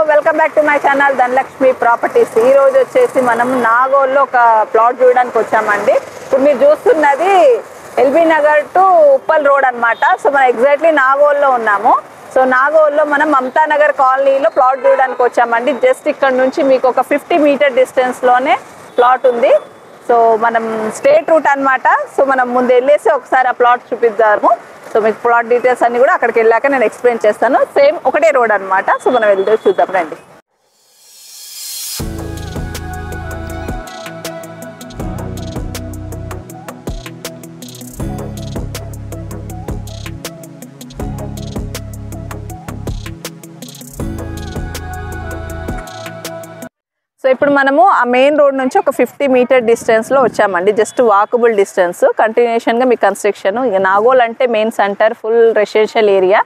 Welcome back to my channel Dhanalakshmi properties. ఈ రోజు వచ్చేసి మనం నాగోల్లో ఒక ప్లాట్ చూడడానికి వచ్చామండి. ఇప్పుడు మీరు చూస్తున్నది LB Nagar to Uppal road అన్నమాట. సో మనం ఎగ్జాక్ట్లీ నాగోల్లో ఉన్నాము. సో నాగోల్లో మనం మమతా నగర్ కాలనీలో ప్లాట్ చూడడానికి వచ్చామండి. జస్ట్ ఇక్కడ నుంచి మీకు ఒక 50 మీటర్ డిస్టెన్స్ లోనే ప్లాట్ ఉంది. సో మనం స్టేట్ రూట్ అన్నమాట. సో మనం ముందు వెళ్ళేసి ఒకసారి ఆ ప్లాట్ చూపిద్దాము. సో మీకు ప్లాట్ డీటెయిల్స్ అన్ని కూడా అక్కడికి వెళ్ళాక నేను ఎక్స్ప్లెయిన్ చేస్తాను. సేమ్ ఒకటే రోడ్ అన్నమాట. సో మనం వెళ్తే చూద్దాం రండి. సో ఇప్పుడు మనము ఆ మెయిన్ రోడ్ నుంచి ఒక 50 మీటర్ డిస్టెన్స్లో వచ్చామండి. Just walkable distance. కంటిన్యూషన్గా మీ కన్స్ట్రక్షన్. ఇక నాగోల్ అంటే main centre, full residential area.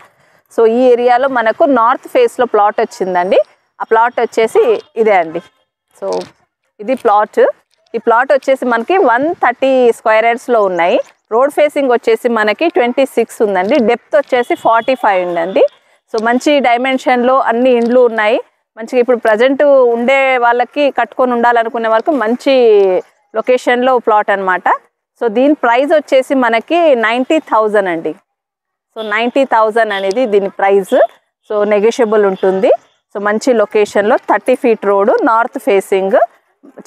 So ఈ ఏరియాలో మనకు నార్త్ ఫేస్లో ప్లాట్ వచ్చిందండి. ఆ ప్లాట్ వచ్చేసి ఇదే అండి. సో ఇది ప్లాట్. ఈ ప్లాట్ వచ్చేసి మనకి 130 స్క్వేర్ యార్డ్స్లో ఉన్నాయి. రోడ్ ఫేసింగ్ వచ్చేసి మనకి 26 ఉందండి. డెప్త్ వచ్చేసి 45 ఉందండి. సో మంచి డైమెన్షన్లో అన్ని ఇండ్లు ఉన్నాయి. మంచిగా ఇప్పుడు ప్రజెంట్ ఉండే వాళ్ళకి కట్టుకొని ఉండాలనుకునే వరకు మంచి లొకేషన్లో ప్లాట్ అనమాట. సో దీని ప్రైస్ వచ్చేసి మనకి 90,000 అండి. సో 90,000 అనేది దీని ప్రైస్. సో నెగోషియబుల్ ఉంటుంది. సో మంచి లొకేషన్లో 30 ఫీట్ రోడ్, నార్త్ ఫేసింగ్,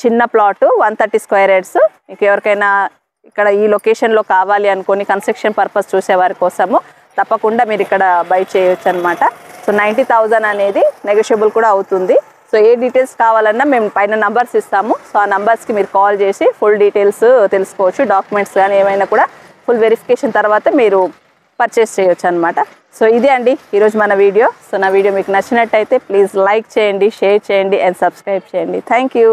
చిన్న ప్లాట్, 130 స్క్వేర్ యార్డ్స్. మీకు ఎవరికైనా ఇక్కడ ఈ లొకేషన్లో కావాలి అనుకొని కన్స్ట్రక్షన్ పర్పస్ చూసేవారి కోసము తప్పకుండా మీరు ఇక్కడ బై చేయొచ్చు అనమాట. సో 90,000 అనేది నెగోషియబుల్ కూడా అవుతుంది. సో ఏ డీటెయిల్స్ కావాలన్నా మేము పైన నంబర్స్ ఇస్తాము. సో ఆ నంబర్స్కి మీరు కాల్ చేసి ఫుల్ డీటెయిల్స్ తెలుసుకోవచ్చు. డాక్యుమెంట్స్ కానీ ఏమైనా కూడా ఫుల్ వెరిఫికేషన్ తర్వాత మీరు పర్చేస్ చేయొచ్చు అనమాట. సో ఇదే అండి ఈరోజు మన వీడియో. సో నా వీడియో మీకు నచ్చినట్టయితే ప్లీజ్ లైక్ చేయండి, షేర్ చేయండి అండ్ సబ్స్క్రైబ్ చేయండి. Thank you.